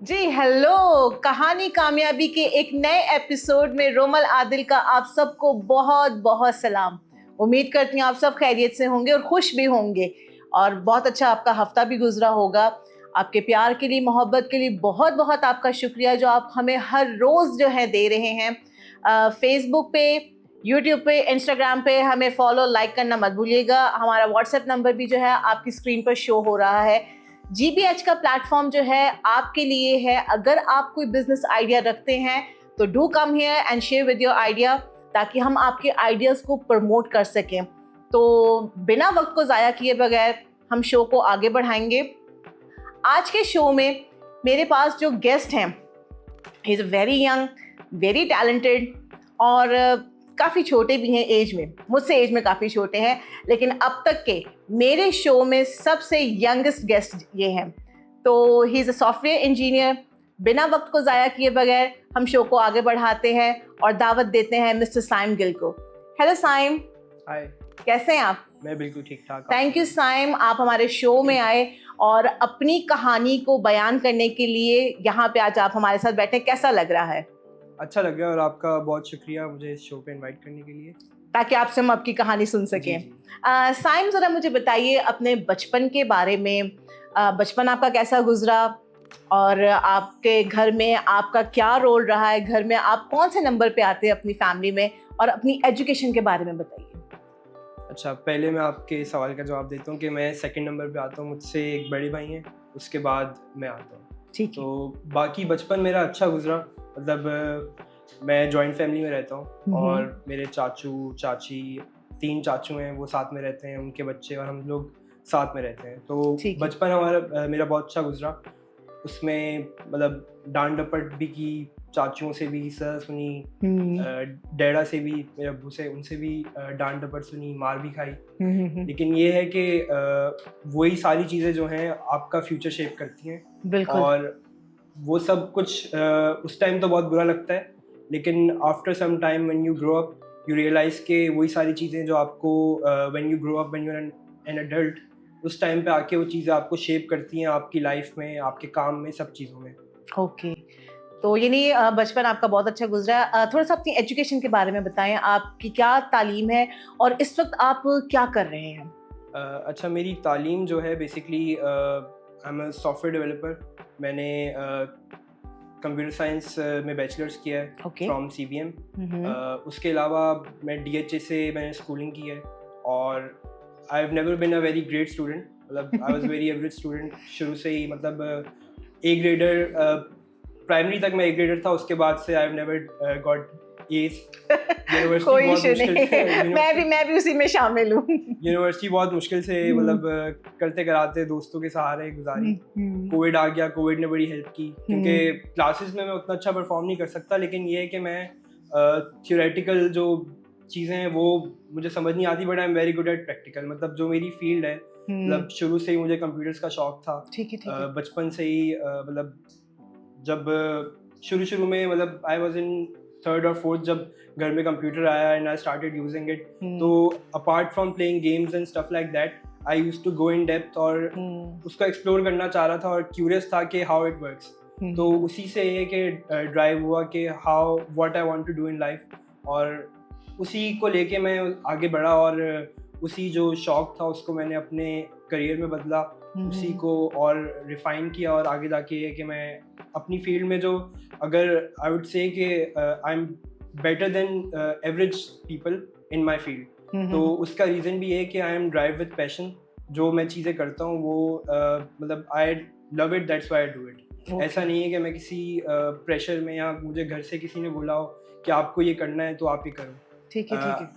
जी hello, कहानी कामयाबी के एक नए एपिसोड में रोमल आदिल का आप सबको बहुत बहुत सलाम। उम्मीद करती हूँ आप सब खैरियत से होंगे और खुश भी होंगे और बहुत अच्छा आपका हफ्ता भी गुजरा होगा। आपके प्यार के लिए, मोहब्बत के लिए बहुत बहुत आपका शुक्रिया जो आप हमें हर रोज़ जो है दे रहे हैं। फेसबुक पे, यूट्यूब पे, इंस्टाग्राम पे हमें फॉलो लाइक करना मत भूलिएगा। हमारा व्हाट्सएप नंबर भी जो है आपकी स्क्रीन पर शो हो रहा है। GBH का प्लेटफॉर्म जो है आपके लिए है। अगर आप कोई बिजनेस आइडिया रखते हैं तो do come here and share with your idea, ताकि हम आपके आइडियाज़ को प्रमोट कर सकें। तो बिना वक्त को ज़ाया किए बगैर हम शो को आगे बढ़ाएंगे। आज के शो में मेरे पास जो गेस्ट हैं, he is very young, very talented और काफ़ी छोटे भी हैं एज में, मुझसे एज में काफ़ी छोटे हैं, लेकिन अब तक के मेरे शो में सबसे यंगेस्ट गेस्ट ये हैं। तो he is a software engineer. बिना वक्त को ज़ाया किए बगैर हम शो को आगे बढ़ाते हैं और दावत देते हैं मिस्टर साइम गिल को। हेलो साइम। हाय। कैसे हैं आप? मैं बिल्कुल ठीक ठाक। थैंक यू साइम, आप हमारे शो में आए और अपनी कहानी को बयान करने के लिए यहाँ पे आज आप हमारे साथ बैठे। कैसा लग रहा है? अच्छा लग रहा है और आपका बहुत शुक्रिया मुझे इस शो पे इनवाइट करने के लिए, ताकि आपसे हम आपकी कहानी सुन सकें। जी। साइम, ज़रा मुझे बताइए अपने बचपन के बारे में। बचपन आपका कैसा गुजरा और आपके घर में आपका क्या रोल रहा है? घर में आप कौन से नंबर पे आते हैं अपनी फैमिली में? और अपनी एजुकेशन के बारे में बताइए। अच्छा, पहले मैं आपके सवाल का जवाब देता हूँ कि मैं सेकंड नंबर पे आता हूँ। मुझसे एक बड़े भाई हैं, उसके बाद मैं आता हूँ। ठीक है। तो बाकी बचपन मेरा अच्छा गुजरा। मतलब मैं जॉइंट फैमिली में रहता हूँ और मेरे चाचू चाची, 3 चाचू हैं, वो साथ में रहते हैं, उनके बच्चे और हम लोग साथ में रहते हैं। तो ठीक है। बचपन हमारा मेरा बहुत अच्छा गुजरा। उसमें मतलब डांट डपट भी की, चाचुओं से भी सज़ा सुनी, डैडा से भी, मेरे अब्बू से, उनसे भी डांट डपट सुनी, मार भी खाई। लेकिन ये है कि वही सारी चीज़ें जो हैं आपका फ्यूचर शेप करती हैं। बिल्कुल। और वो सब कुछ उस टाइम तो बहुत बुरा लगता है, लेकिन after some time when you grow up you realise के वही सारी चीज़ें जो आपको when you grow up when you are an adult, उस टाइम पे आके वो चीज़ें आपको शेप करती हैं आपकी लाइफ में, आपके काम में, सब चीज़ों में। ओके। तो ये नहीं, बचपन आपका बहुत अच्छा गुजरा। थोड़ा सा अपनी एजुकेशन के बारे में बताएं, आपकी क्या तालीम है और इस वक्त आप क्या कर रहे हैं? अच्छा, मेरी तालीम जो है basically I am a software developer. मैंने कंप्यूटर साइंस में बैचलर्स किया है Okay. From CBM। उसके अलावा मैं DHA से मैंने स्कूलिंग की है और I have never been a very great student. मतलब I was very average student शुरू से ही। मतलब ए ग्रेडर, प्राइमरी तक मैं ए ग्रेडर था, उसके बाद से आई हैव नेवर गॉट एस। कोई इशू नहीं, मैं भी उसी में शामिल हूँ। यूनिवर्सिटी बहुत मुश्किल से मतलब करते कराते दोस्तों के सहारे गुजारी। कोविड आ गया, कोविड ने बड़ी हेल्प की, क्योंकि क्लासेस में मैं उतना अच्छा परफॉर्म नहीं कर सकता, लेकिन ये है कि मैं थियोरेटिकल जो चीज़ें हैं वो मुझे समझ नहीं आती, but I am very good at practical. मतलब जो मेरी फील्ड है, मतलब शुरू से ही मुझे कंप्यूटर्स का शौक था। ठीक है। बचपन से ही मतलब जब शुरू में मतलब आई वाज इन थर्ड और फोर्थ जब घर में कंप्यूटर आया and I started using it, तो apart from playing games and stuff like that I used to go in depth और उसको एक्सप्लोर करना चाह रहा था और क्यूरियस था कि हाउ इट वर्क्स। तो उसी से ये कि ड्राइव हुआ कि how what I want to do in life, और उसी को लेके मैं आगे बढ़ा और उसी जो शौक था उसको मैंने अपने करियर में बदला, उसी को और रिफाइन किया और आगे जाके ये कि मैं अपनी फील्ड में जो, अगर आई वुड से कि I am better than average people in my field, तो उसका रीज़न भी है कि I am drive with passion. जो मैं चीज़ें करता हूँ वो मतलब I love it, that's why I do it. ऐसा नहीं है कि मैं किसी प्रेशर में या मुझे घर से किसी ने बोला हो कि आपको ये करना है तो आप ये करो। ठीक है।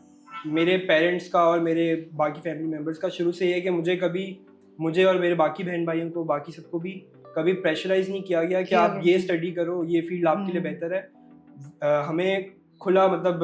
मेरे पेरेंट्स का और मेरे बाकी फैमिली मेम्बर्स का शुरू से ये है कि मुझे और मेरे बाकी बहन भाइयों को, बाकी सबको भी कभी प्रेशराइज नहीं किया गया कि आप ये स्टडी करो, ये फील्ड आपके लिए बेहतर है। हमें खुला मतलब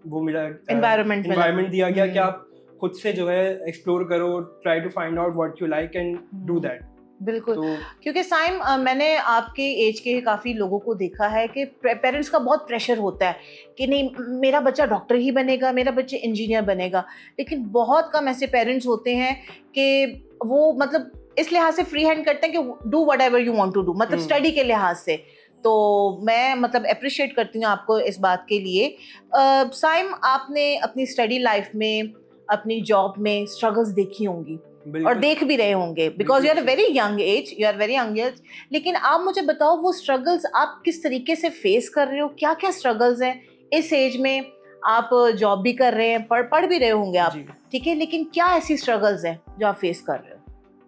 वो मिला, एनवायरनमेंट दिया गया कि आप खुद से जो है एक्सप्लोर करो, try to find out what you like and do that. बिल्कुल। क्योंकि साइम, मैंने आपके एज के काफ़ी लोगों को देखा है कि पेरेंट्स का बहुत प्रेशर होता है कि नहीं, मेरा बच्चा डॉक्टर ही बनेगा, मेरा बच्चा इंजीनियर बनेगा, लेकिन बहुत कम ऐसे पेरेंट्स होते हैं कि वो मतलब इस लिहाज से फ्री हैंड करते हैं कि do whatever you want to do, मतलब स्टडी के लिहाज से। तो मैं मतलब अप्रिशिएट करती हूँ आपको इस बात के लिए। साइम, आपने अपनी स्टडी लाइफ में, अपनी जॉब में स्ट्रगल्स देखी होंगी और देख भी रहे होंगे, because you are very young age, लेकिन आप मुझे बताओ वो स्ट्रगल्स आप किस तरीके से फेस कर रहे हो, क्या क्या स्ट्रगल्स हैं इस एज में? आप जॉब भी कर रहे हैं, पढ़ भी रहे होंगे आप, ठीक है, लेकिन क्या ऐसी स्ट्रगल्स हैं जो आप फेस कर रहे हो?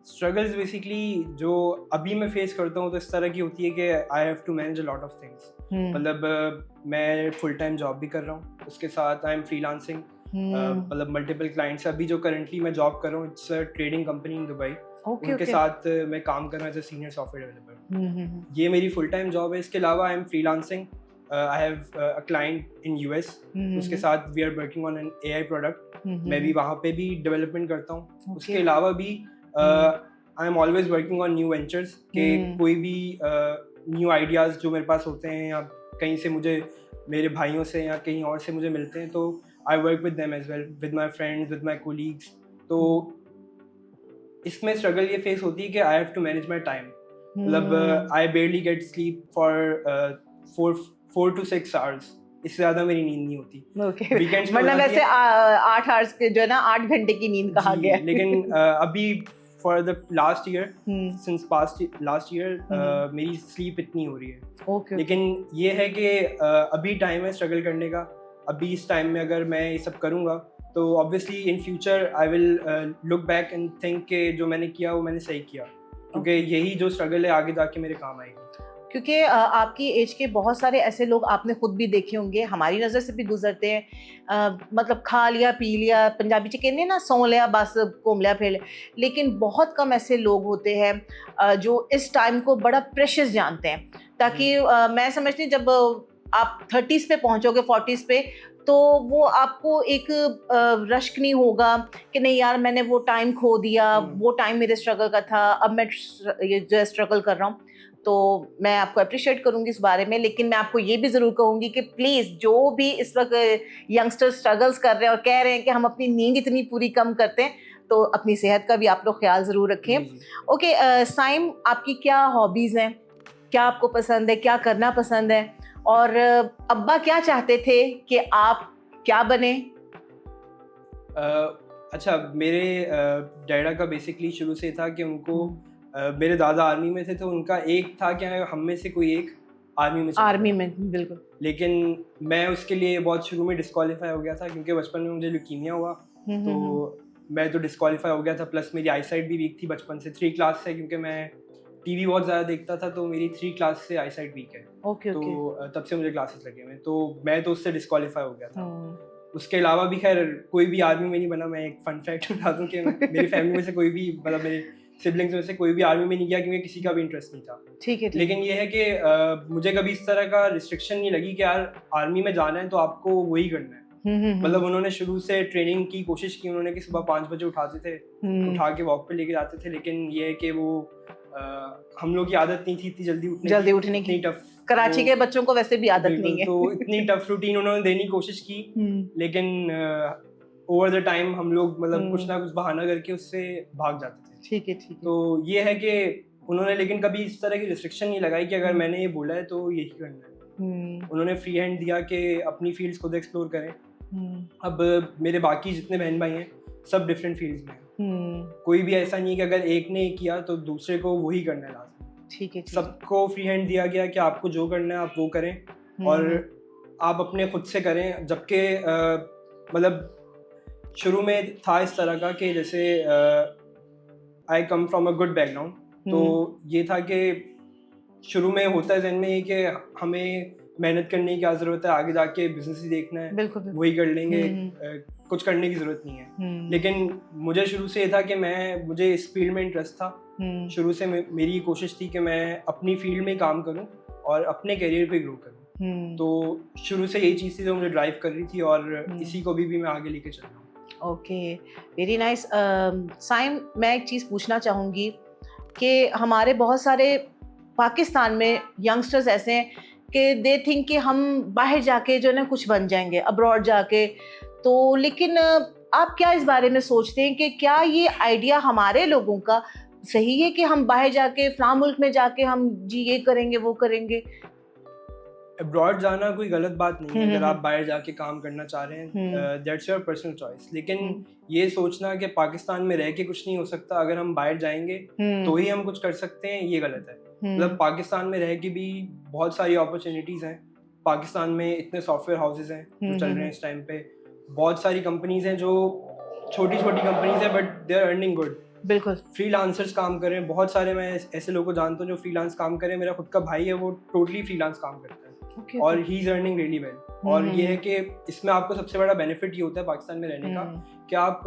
स्ट्रगल्स बेसिकली जो अभी मैं फेस करता हूँ तो इस तरह की होती है कि I have to manage a lot of things. मतलब मैं फुल टाइम जॉब भी कर रहा हूँ, उसके साथ आई एम फ्रीलांसिंग, मतलब मल्टीपल क्लाइंट्स। अभी जो करंटली मैं जॉब कर रहा हूँ, it's a trading company in Dubai, उनके साथ मैं काम कर रहा हूँ as a senior software developer. ये मेरी फुल टाइम जॉब है। इसके अलावा I am freelancing, I have a client in US, उसके साथ we are working on an AI product, मैं भी वहाँ पे भी डेवलपमेंट करता हूँ। उसके अलावा भी I am always working on new ventures, के कोई भी न्यू आइडियाज़ जो मेरे पास होते हैं या कहीं से मुझे मेरे भाइयों से या कहीं और से मुझे मिलते हैं, तो I work with them as well, with my friends, with my colleagues. तो इसमें स्ट्रगल ये फेस होती है कि I have to manage my time. मतलब I barely get sleep for 4 to 6 hours, इससे ज़्यादा मेरी नींद नहीं होती। वीकेंड्स मतलब वैसे 8 hours के जो है ना, 8 घंटे की नींद कहा गया है। लेकिन अभी for the last year, since last year मेरी स्लीप इतनी हो रही है। लेकिन ये है कि अभी टाइम है स्ट्रगल करने का। अभी इस टाइम में अगर मैं ये सब करूँगा तो obviously in future I will look back and think कि जो मैंने किया वो मैंने सही किया, क्योंकि यही जो स्ट्रगल है आगे जाके मेरे काम आएगी। क्योंकि आपकी एज के बहुत सारे ऐसे लोग आपने खुद भी देखे होंगे, हमारी नज़र से भी गुजरते हैं, मतलब खा लिया पी लिया, पंजाबी च कहने ना, सौ लिया बस घूम लिया फिर, लेकिन बहुत कम ऐसे लोग होते हैं जो इस टाइम को बड़ा प्रेशियस जानते हैं। ताकि मैं समझती हूँ जब आप 30s पे पहुँचोगे, 40s पे, तो वो आपको एक रश्क नहीं होगा कि नहीं यार मैंने वो टाइम खो दिया, वो टाइम मेरे स्ट्रगल का था, अब मैं ये जो स्ट्रगल कर रहा हूँ। तो मैं आपको अप्रिशिएट करूँगी इस बारे में, लेकिन मैं आपको ये भी ज़रूर कहूँगी कि प्लीज़ जो भी इस वक्त यंगस्टर स्ट्रगल्स कर रहे हैं और कह रहे हैं कि हम अपनी नींद इतनी पूरी कम करते हैं, तो अपनी सेहत का भी आप लोग ख्याल ज़रूर रखें। ओके साइम, आपकी क्या हॉबीज़ हैं, क्या आपको पसंद है, क्या करना पसंद है, और अब्बा क्या चाहते थे कि आप क्या बने? अच्छा, मेरे डैडा का बेसिकली शुरू से था कि उनको मेरे दादा आर्मी में थे, तो उनका एक था कि हम में से कोई एक आर्मी में बिल्कुल। लेकिन मैं उसके लिए बहुत शुरू में डिस्क्वालीफाई हो गया था, क्योंकि बचपन में मुझे ल्यूकीमिया हुआ, तो मैं तो डिस्क्वालीफाई हो गया था। प्लस मेरी आई साइट भी वीक थी बचपन से, 3 क्लास से, क्योंकि मैं टीवी बहुत ज़्यादा देखता था, तो मेरी 3 क्लास से आई साइट वीक है। तो तब से मुझे क्लासेस लगे हुए, तो मैं तो उससे डिस्क्वालीफाई हो गया था। उसके अलावा भी खैर कोई भी आर्मी में नहीं बना। मैं एक फन फैक्ट बता दूं कि मेरी फैमिली में से कोई भी, मतलब मेरे सिबलिंग्स में से कोई भी आर्मी में नहीं गया, क्योंकि किसी का भी इंटरेस्ट नहीं था। ठीक है। लेकिन ये है कि मुझे कभी इस तरह का रिस्ट्रिक्शन नहीं लगी कि यार आर्मी में जाना है तो आपको वही करना है। मतलब उन्होंने शुरू से ट्रेनिंग की कोशिश की, उन्होंने कि सुबह 5 बजे उठाते थे, उठा के वॉक पे लेके जाते थे, लेकिन ये है कि वो हम लोग की आदत नहीं थी इतनी जल्दी उठने की। टफ, कराची के बच्चों को वैसे भी आदत नहीं है, तो इतनी टफ रूटीन उन्होंने देने की कोशिश की, लेकिन ओवर द टाइम हम लोग मतलब कुछ ना कुछ बहाना करके उससे भाग जाते थे। ठीक है। तो ये है कि उन्होंने लेकिन कभी इस तरह की रिस्ट्रिक्शन नहीं लगाई कि अगर मैंने ये बोला है तो यही करना है। उन्होंने फ्री हैंड दिया कि अपनी फील्ड्स खुद एक्सप्लोर करें। अब मेरे बाकी जितने बहन भाई हैं सब डिफरेंट फील्ड्स में हैं। कोई भी ऐसा नहीं है कि अगर एक ने किया तो दूसरे को वही करना है लाजमी। ठीक है। सबको फ्री हैंड दिया गया कि आपको जो करना है आप वो करें और आप अपने खुद से करें। जबकि मतलब शुरू में था इस तरह का कि जैसे I come from a good background, तो ये था कि शुरू में होता है जहन में ये कि हमें मेहनत करने की क्या ज़रूरत है, आगे जाके बिजनेस ही देखना है, बिल्कुल। वही कर लेंगे, कुछ करने की ज़रूरत नहीं है। लेकिन मुझे शुरू से ये था कि मुझे इस फील्ड में इंटरेस्ट था। शुरू से मेरी कोशिश थी कि मैं अपनी फील्ड में काम करूं और अपने करियर पे ग्रो करूं। तो शुरू से यही चीज़ थी जो मुझे ड्राइव कर रही थी और इसी को भी मैं आगे लेके चल रहा हूँ। Okay, very nice. साइम, मैं एक चीज़ पूछना चाहूँगी कि हमारे बहुत सारे पाकिस्तान में यंगस्टर्स ऐसे हैं कि दे थिंक कि हम बाहर जाके जो है ना कुछ बन जाएंगे, अब्रॉड जाके। तो लेकिन आप क्या इस बारे में सोचते हैं कि क्या ये आइडिया हमारे लोगों का सही है कि हम बाहर जाके फलां मुल्क में जाके हम जी ये करेंगे वो करेंगे? अब्रॉड जाना कोई गलत बात नहीं है, अगर हम्म, आप बाहर जाके काम करना चाह रहे हैं, दैट्स योर पर्सनल चॉइस। लेकिन हम्म, ये सोचना कि पाकिस्तान में रह के कुछ नहीं हो सकता, अगर हम बाहर जाएंगे तो ही हम कुछ कर सकते हैं, ये गलत है। मतलब पाकिस्तान में रह के भी बहुत सारी अपॉर्चुनिटीज़ हैं। पाकिस्तान में इतने सॉफ्टवेयर हाउसेज हैं जो चल रहे हैं इस टाइम पे, बहुत सारी कंपनीज हैं जो छोटी छोटी कंपनीज हैं but they are earning good. बिल्कुल। फ्रीलांसर्स काम कर रहे हैं, बहुत सारे मैं ऐसे लोगों को जानता हूँ जो फ्रीलांस काम कर रहे हैं। मेरा खुद का भाई है, वो टोटली फ्रीलांस काम करता है Okay, और he is earning really well. और ये है कि इसमें आपको सबसे बड़ा बेनिफिट ये होता है पाकिस्तान में रहने का कि आप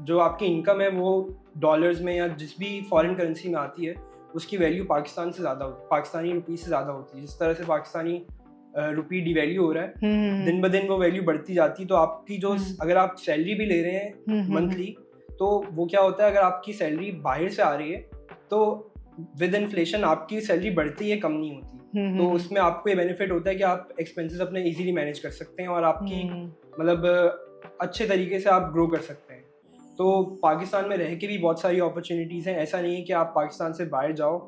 जो आपकी इनकम है वो डॉलर्स में या जिस भी फॉरेन करेंसी में आती है उसकी वैल्यू पाकिस्तान से ज़्यादा होती है, पाकिस्तानी रुपी से ज़्यादा होती है। जिस तरह से पाकिस्तानी रुपी डिवैल्यू हो रहा है दिन ब दिन वो वैल्यू बढ़ती जाती है। तो आपकी जो अगर आप सैलरी भी ले रहे हैं मंथली, तो वो क्या होता है, अगर आपकी सैलरी बाहर से आ रही है तो विद इन्फ्लेशन आपकी सैलरी बढ़ती है, कम नहीं होती। तो उसमें आपको ये बेनिफिट होता है कि आप एक्सपेंसेस अपने इजीली मैनेज कर सकते हैं और आपकी मतलब अच्छे तरीके से आप ग्रो कर सकते हैं। तो पाकिस्तान में रह के भी बहुत सारी अपॉर्चुनिटीज़ हैं। ऐसा नहीं है कि आप पाकिस्तान से बाहर जाओ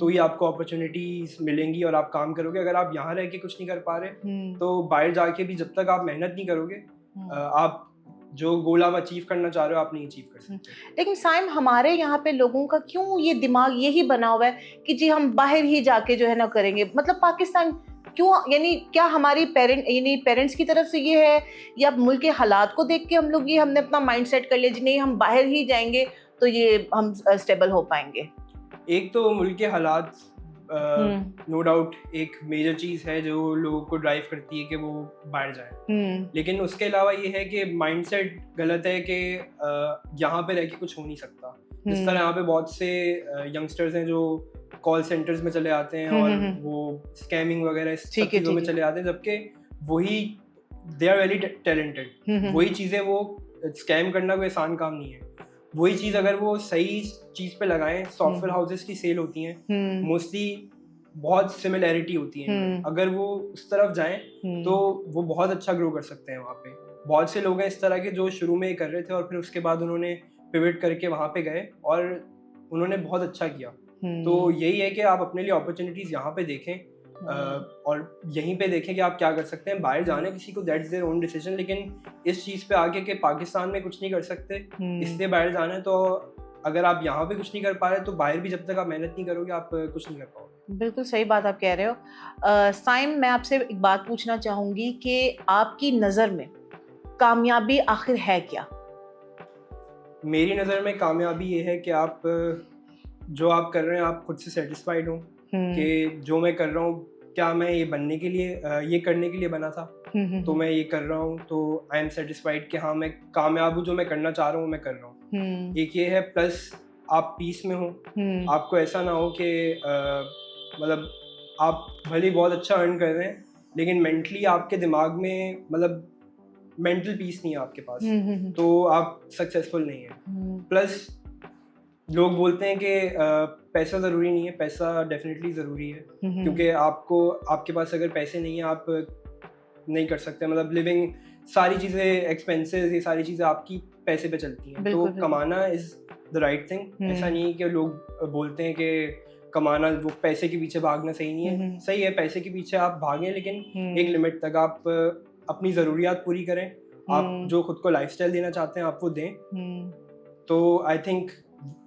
तो ही आपको अपॉर्चुनिटीज़ मिलेंगी और आप काम करोगे। अगर आप यहाँ रह के कुछ नहीं कर पा रहे तो बाहर जाके भी जब तक आप मेहनत नहीं करोगे, आप जो गोल आप अचीव करना चाह रहे हो आप नहीं अचीव कर सकते। लेकिन साइम, हमारे यहाँ पे लोगों का क्यों ये दिमाग यही बना हुआ है कि जी हम बाहर ही जाके जो है ना करेंगे? मतलब पाकिस्तान क्यों, यानी क्या हमारी पेरेंट्स की तरफ से ये है या मुल्क के हालात को देख के हम लोग ये हमने अपना माइंड सेट कर लिया जी नहीं हम बाहर ही जाएंगे तो ये हम स्टेबल हो पाएंगे? एक तो मुल्क के हालात नो डाउट एक मेजर चीज़ है जो लोगों को ड्राइव करती है कि वो बाहर जाए। लेकिन उसके अलावा ये है कि माइंडसेट गलत है कि यहाँ पे रह के कुछ हो नहीं सकता। जिस तरह यहाँ पे बहुत से यंगस्टर्स हैं जो कॉल सेंटर्स में चले आते हैं और वो स्कैमिंग वगैरह इस सब चीज़ों में चले आते हैं, जबकि वही दे आर वेरी टैलेंटेड। वही चीज़ें वो स्कैम करना कोई आसान काम नहीं है। वही चीज़ अगर वो सही चीज़ पे लगाएं, सॉफ्टवेयर हाउसेस की सेल होती हैं मोस्टली, बहुत सिमिलैरिटी होती है। अगर वो उस तरफ जाएं तो वो बहुत अच्छा ग्रो कर सकते हैं। वहाँ पे बहुत से लोग हैं इस तरह के जो शुरू में ही कर रहे थे और फिर उसके बाद उन्होंने पिवट करके वहाँ पे गए और उन्होंने बहुत अच्छा किया। तो यही है कि आप अपने लिए अपॉर्चुनिटीज़ यहाँ पे देखें और यहीं पे देखें कि आप क्या कर सकते हैं। बाहर जाने किसी को दैट्स देयर ओन डिसीजन, लेकिन इस चीज़ पे आगे कि पाकिस्तान में कुछ नहीं कर सकते इसलिए बाहर जाना है, तो अगर आप यहाँ पे कुछ नहीं कर पा रहे तो बाहर भी जब तक आप मेहनत नहीं करोगे आप कुछ नहीं कर पाओगे। बिल्कुल सही बात आप कह रहे हो। साइम, मैं आपसे एक बात पूछना चाहूँगी कि आपकी नज़र में कामयाबी आखिर है क्या? मेरी नज़र में कामयाबी ये है कि आप जो आप कर रहे हैं आप खुद से सेटिस्फाइड हो कि जो मैं कर रहा हूँ क्या मैं ये बनने के लिए ये करने के लिए बना था, तो मैं ये कर रहा हूँ तो आई एम सेटिस्फाइड कि हाँ मैं कामयाब हूँ, जो मैं करना चाह रहा हूँ मैं कर रहा हूँ। एक ये है, प्लस आप पीस में हो। आपको ऐसा ना हो कि मतलब आप भले बहुत अच्छा अर्न कर रहे हैं लेकिन मेंटली आपके दिमाग में मतलब मेंटल पीस नहीं है आपके पास, तो आप सक्सेसफुल नहीं है। प्लस लोग बोलते हैं कि पैसा ज़रूरी नहीं है, पैसा डेफिनेटली ज़रूरी है क्योंकि आपके पास अगर पैसे नहीं है आप नहीं कर सकते। मतलब लिविंग सारी चीज़ें, एक्सपेंसेस, ये सारी चीज़ें आपकी पैसे पे चलती हैं। तो कमाना इज़ द राइट थिंग। ऐसा नहीं है कि लोग बोलते हैं कि कमाना, वो पैसे के पीछे भागना सही नहीं है। सही है, पैसे के पीछे आप भागें लेकिन एक लिमिट तक। आप अपनी ज़रूरियात पूरी करें, आप जो खुद को लाइफस्टाइल देना चाहते हैं आप वो दें। तो आई थिंक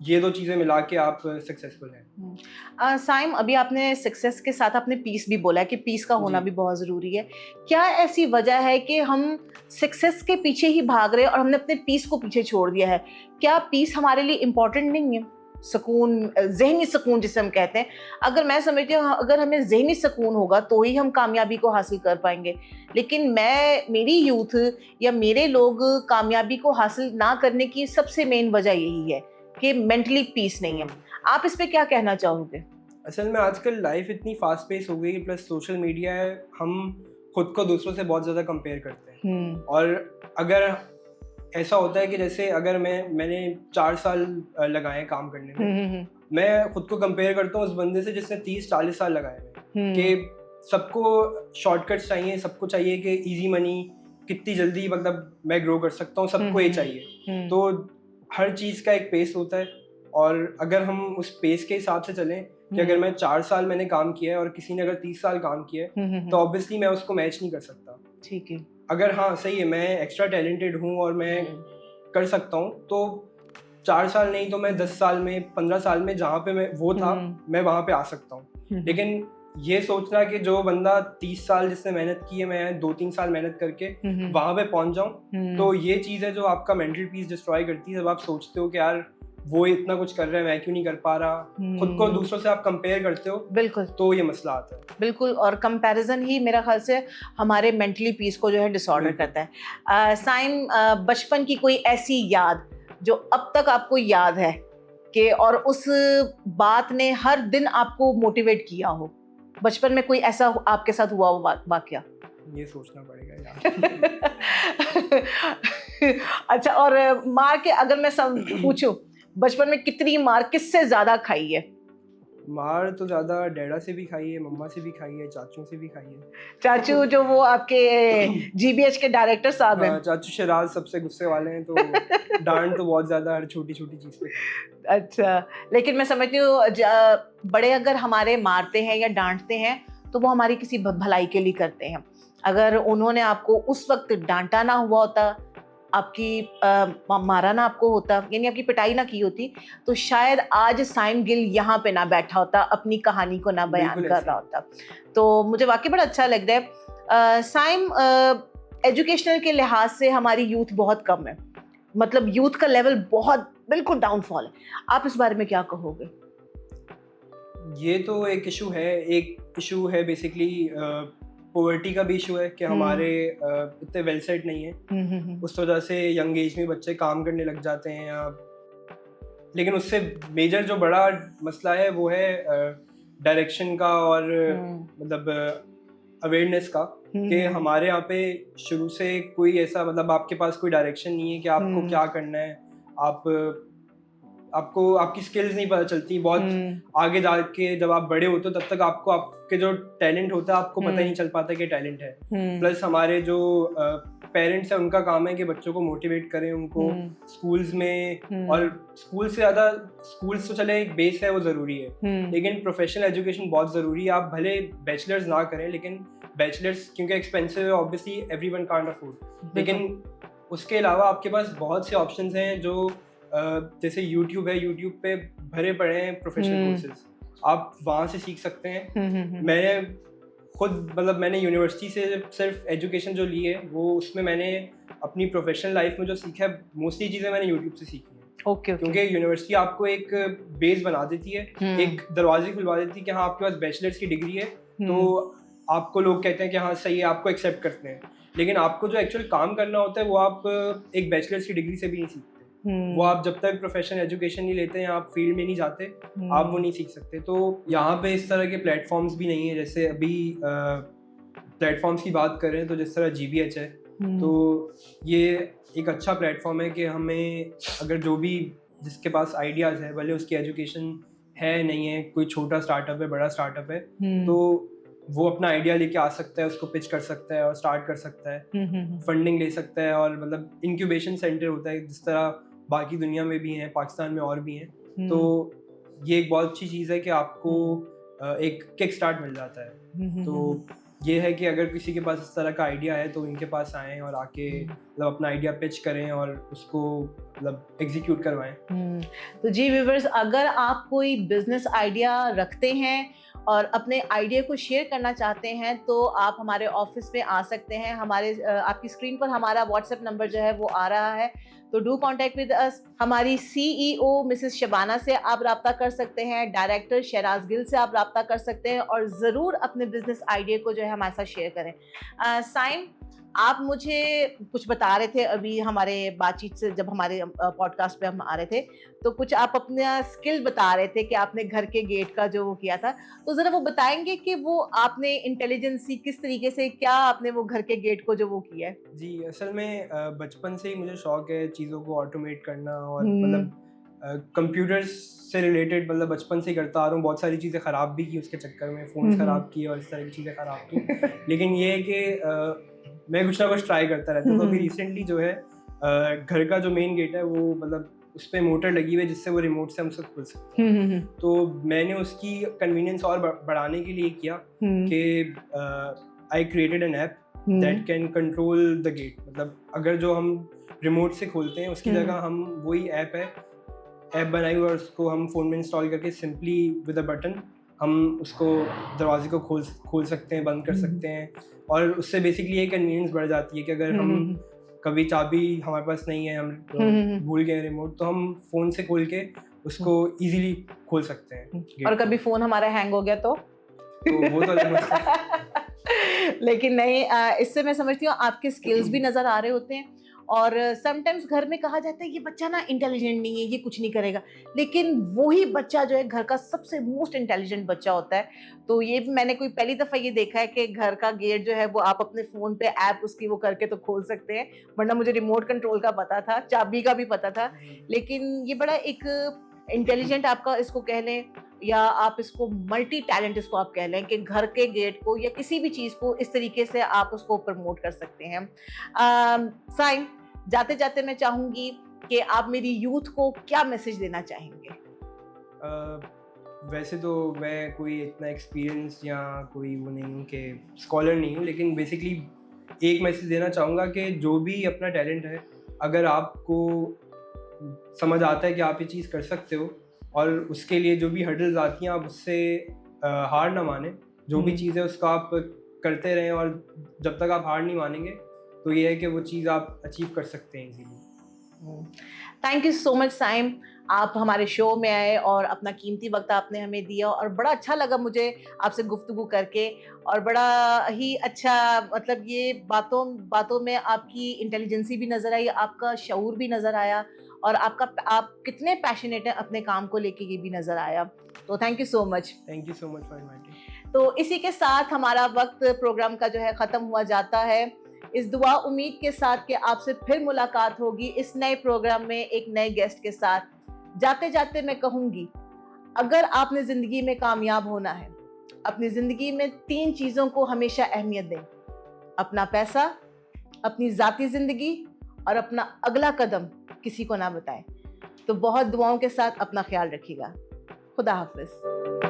ये दो चीज़ें मिला के आप सक्सेसफुल हैं। साइम, अभी आपने सक्सेस के साथ आपने पीस भी बोला है कि पीस का होना भी बहुत ज़रूरी है। क्या ऐसी वजह है कि हम सक्सेस के पीछे ही भाग रहे हैं और हमने अपने पीस को पीछे छोड़ दिया है? क्या पीस हमारे लिए इम्पोर्टेंट नहीं है? सुकून, जहनी सुकून जिसे हम कहते हैं, अगर मैं समझती हूँ अगर हमें जहनी सुकून होगा तो ही हम कामयाबी को हासिल कर पाएंगे। लेकिन मेरी यूथ या मेरे लोग कामयाबी को हासिल ना करने की सबसे मेन वजह यही है कि मेंटली पीस नहीं है। आप इस पे क्या कहना चाहोगे? असल में आजकल लाइफ इतनी फास्ट पेस हो गई, प्लस सोशल मीडिया है, हम खुद को दूसरों से बहुत ज़्यादा कंपेयर करते हैं। और अगर ऐसा होता है कि जैसे अगर मैंने 4 साल लगाए काम करने में, मैं खुद को कंपेयर करता हूँ उस बंदे से जिसने 30-40 साल लगाए हैं। कि सबको शॉर्टकट्स चाहिए, सबको चाहिए कि इजी मनी, कितनी जल्दी मतलब मैं ग्रो कर सकता हूँ, सबको ये चाहिए। तो हर चीज़ का एक पेस होता है। और अगर हम उस पेस के हिसाब से चलें कि अगर मैं 4 साल मैंने काम किया है और किसी ने अगर 30 साल काम किया है तो ऑब्वियसली मैं उसको मैच नहीं कर सकता। ठीक है। अगर हाँ सही है, मैं एक्स्ट्रा टैलेंटेड हूँ और मैं कर सकता हूँ, तो 4 साल नहीं तो मैं 10 साल में 15 साल में जहाँ पे मैं वो था मैं वहाँ पे आ सकता हूँ। लेकिन ये सोचना कि जो बंदा 30 साल जिसने मेहनत की है मैं 2-3 साल मेहनत करके वहाँ पे पहुँच जाऊँ, तो ये चीज़ है जो आपका मेंटल पीस डिस्ट्रॉय करती है। जब आप सोचते हो कि यार वो इतना कुछ कर रहा है मैं क्यों नहीं कर पा रहा, खुद को दूसरों से आप कंपेयर करते हो, बिल्कुल, तो ये मसला आता है। बिल्कुल, और कंपैरिजन ही मेरा ख्याल से हमारे मेंटली पीस को जो है डिसऑर्डर करता है। साइम, बचपन की कोई ऐसी याद जो अब तक आपको याद है कि और उस बात ने हर दिन आपको मोटिवेट किया हो, बचपन में कोई ऐसा आपके साथ हुआ हो वाकया? ये सोचना पड़ेगा यार। अच्छा, और मार के अगर मैं पूछूं, बचपन में कितनी मार किससे ज्यादा खाई है? मार तो ज्यादा डैडा से भी खाई है, मम्मा से भी खाई है, चाचू से भी खाई है। चाचू जो वो आपके जीबीएच के डायरेक्टर साहब हैं। चाचू शराज सबसे गुस्से वाले हैं, तो डांट तो बहुत ज्यादा हर छोटी छोटी चीज पे। अच्छा, लेकिन मैं समझती हूँ बड़े अगर हमारे मारते हैं या डांटते हैं तो वो हमारी किसी भलाई के लिए करते हैं। अगर उन्होंने आपको उस वक्त डांटा ना हुआ होता, आपकी मारा ना आपको होता, यानी आपकी पिटाई ना की होती, तो शायद आज साइम गिल यहाँ पे ना बैठा होता, अपनी कहानी को ना बयान कर रहा होता। तो मुझे वाकई बड़ा अच्छा लग रहा है। साइम, एजुकेशनल के लिहाज से हमारी यूथ बहुत कम है, मतलब यूथ का लेवल बहुत बिल्कुल डाउनफॉल है। आप इस बारे में क्या कहोगे? ये तो एक इशू है बेसिकली, पॉवर्टी का भी इशू है कि हमारे इतने वेल सेट नहीं है, उस वजह से यंग एज में बच्चे काम करने लग जाते हैं। लेकिन उससे मेजर जो बड़ा मसला है वो है डायरेक्शन का और मतलब अवेयरनेस का, कि हमारे यहाँ पे शुरू से कोई ऐसा मतलब आपके पास कोई डायरेक्शन नहीं है कि आपको क्या करना है। आपको आपकी स्किल्स नहीं पता चलती। बहुत आगे जाके जब आप बड़े होते हो तब तक आपको आपके जो टैलेंट होता है आपको पता ही नहीं चल पाता कि टैलेंट है। प्लस हमारे जो पेरेंट्स हैं उनका काम है कि बच्चों को मोटिवेट करें, उनको स्कूल्स में, और स्कूल से ज़्यादा स्कूल्स तो चले एक बेस है वो ज़रूरी है, लेकिन प्रोफेशनल एजुकेशन बहुत ज़रूरी है। आप भले बैचलर्स ना करें, लेकिन बैचलर्स क्योंकि एक्सपेंसिव है ऑब्वियसली एवरीवन कांट अफोर्ड, लेकिन उसके अलावा आपके पास बहुत से ऑप्शंस हैं जो जैसे यूट्यूब है, यूट्यूब पे भरे पड़े हैं प्रोफेशनल कोर्सेज, आप वहाँ से सीख सकते हैं। मैंने यूनिवर्सिटी से सिर्फ एजुकेशन जो ली है वो उसमें मैंने अपनी प्रोफेशनल लाइफ में जो सीखा है मोस्टली चीज़ें मैंने यूट्यूब से सीखी हैं। ओके। क्योंकि यूनिवर्सिटी आपको एक बेस बना देती है, एक दरवाजे खुलवा देती है कि हाँ आपके पास बैचलर्स की डिग्री है, तो आपको लोग कहते हैं कि हाँ सही है, आपको एक्सेप्ट करते हैं। लेकिन आपको जो एक्चुअल काम करना होता है वो आप एक बैचलर्स की डिग्री से भी नहीं सीखते। वो आप जब तक प्रोफेशनल एजुकेशन नहीं लेते हैं, आप फील्ड में नहीं जाते, आप वो नहीं सीख सकते। तो यहाँ पे इस तरह के प्लेटफॉर्म्स भी नहीं है। जैसे अभी प्लेटफॉर्म्स की बात करें तो जिस तरह GBH है, तो ये एक अच्छा प्लेटफॉर्म है कि हमें अगर जो भी जिसके पास आइडियाज़ है, भले उसकी एजुकेशन है नहीं है, कोई छोटा स्टार्टअप है, बड़ा स्टार्टअप है, तो वो अपना आइडिया लेके आ सकता है, उसको पिच कर सकता है और स्टार्ट कर सकता है, फंडिंग ले सकता है, और मतलब इंक्यूबेशन सेंटर होता है जिस तरह बाकी दुनिया में भी हैं, पाकिस्तान में और भी हैं। तो ये एक बहुत अच्छी चीज़ है कि आपको एक किक स्टार्ट मिल जाता है। तो ये है कि अगर किसी के पास इस तरह का आइडिया है तो इनके पास आएँ और आके मतलब अपना आइडिया पिच करें और उसको मतलब एग्जीक्यूट करवाएं। तो जी व्यूअर्स, अगर आप कोई बिजनेस आइडिया रखते हैं और अपने आइडिया को शेयर करना चाहते हैं तो आप हमारे ऑफिस में आ सकते हैं। आपकी स्क्रीन पर हमारा व्हाट्सएप नंबर जो है वो आ रहा है, तो डू कॉन्टैक्ट विद अस। हमारी CEO मिसेस शबाना से आप रब्ता कर सकते हैं, डायरेक्टर शराज गिल से आप रब्ता कर सकते हैं, और ज़रूर अपने बिजनेस आइडिया को जो है हमारे साथ शेयर करें। साइम, आप मुझे कुछ बता रहे थे अभी हमारे बातचीत से, जब हमारे पॉडकास्ट पे हम आ रहे थे तो कुछ आप अपना स्किल बता रहे थे कि आपने घर के गेट का जो वो किया था, तो ज़रा वो बताएंगे कि वो आपने इंटेलिजेंसी किस तरीके से, क्या आपने वो घर के गेट को जो वो किया है? जी, असल में बचपन से ही मुझे शौक है चीज़ों को ऑटोमेट करना, और मतलब कंप्यूटर्स से रिलेटेड मतलब बचपन से ही करता आ रहा हूँ। बहुत सारी चीज़ें ख़राब भी की उसके चक्कर में, फ़ोन ख़राब किए और इस तरह की चीज़ें ख़राब की। लेकिन ये है कि मैं कुछ ना कुछ ट्राई करता रहता हूँ। तो अभी रिसेंटली जो है घर का जो मेन गेट है वो मतलब उस पर मोटर लगी हुई है जिससे वो रिमोट से हम सब खुल सकते हैं। तो मैंने उसकी कन्वीनियंस और बढ़ाने के लिए किया कि I created an app that can control the gate. मतलब अगर जो हम रिमोट से खोलते हैं उसकी जगह हम वही ऐप बनाई और उसको हम फ़ोन में इंस्टॉल करके सिंपली विद अ बटन हम उसको दरवाजे को खोल सकते हैं, बंद कर सकते हैं। और उससे बेसिकली ये कन्वीनियंस बढ़ जाती है कि अगर हम कभी चाबी हमारे पास नहीं है, हम भूल गए रिमोट, तो हम फ़ोन से खोल के उसको इजीली खोल सकते हैं। और कभी फ़ोन हमारा हैंग हो गया तो वो तो अलग मसला है। लेकिन नहीं, इससे मैं समझती हूँ आपके स्किल्स भी नज़र आ रहे होते हैं। और समटाइम्स घर में कहा जाता है ये बच्चा ना इंटेलिजेंट नहीं है, ये कुछ नहीं करेगा, लेकिन वही बच्चा जो है घर का सबसे मोस्ट इंटेलिजेंट बच्चा होता है। तो ये मैंने कोई पहली दफ़ा ये देखा है कि घर का गेट जो है वो आप अपने फ़ोन पे ऐप उसकी वो करके तो खोल सकते हैं, वरना मुझे रिमोट कंट्रोल का पता था, चाबी का भी पता था, लेकिन ये बड़ा एक इंटेलिजेंट आपका इसको कह लें या आप इसको मल्टी टैलेंट इसको आप कह लें कि घर के गेट को या किसी भी चीज़ को इस तरीके से आप उसको प्रमोट कर सकते हैं। साइम, जाते जाते मैं चाहूँगी कि आप मेरी यूथ को क्या मैसेज देना चाहेंगे? वैसे तो मैं कोई इतना एक्सपीरियंस या कोई वो नहीं हूँ कि स्कॉलर नहीं हूँ, लेकिन बेसिकली एक मैसेज देना चाहूँगा कि जो भी अपना टैलेंट है, अगर आपको समझ आता है कि आप ये चीज़ कर सकते हो और उसके लिए जो भी हर्डल्स आती हैं आप उससे हार ना माने। जो भी चीज़ है उसको आप करते रहें और जब तक आप हार नहीं मानेंगे तो ये है कि वो चीज़ आप अचीव कर सकते हैं easily. Thank you so much Saim, आप हमारे शो में आए और अपना कीमती वक्त आपने हमें दिया और बड़ा अच्छा लगा मुझे आपसे गुफ्तगू करके। और बड़ा ही अच्छा, मतलब ये बातों में आपकी इंटेलिजेंसी भी नज़र आई, आपका शऊर भी नज़र आया और आप कितने पैशनेट हैं अपने काम को लेके ये भी नज़र आया। तो thank you so much. Thank you so much for inviting. तो इसी के साथ हमारा वक्त प्रोग्राम का जो है ख़त्म हुआ जाता है। इस दुआ उम्मीद के साथ कि आपसे फिर मुलाकात होगी इस नए प्रोग्राम में एक नए गेस्ट के साथ। जाते जाते मैं कहूँगी, अगर आपने ज़िंदगी में कामयाब होना है, अपनी ज़िंदगी में 3 चीज़ों को हमेशा अहमियत दें: अपना पैसा, अपनी ज़ाती ज़िंदगी और अपना अगला कदम किसी को ना बताएं। तो बहुत दुआओं के साथ अपना ख्याल रखिएगा। खुदा हाफ़िज़।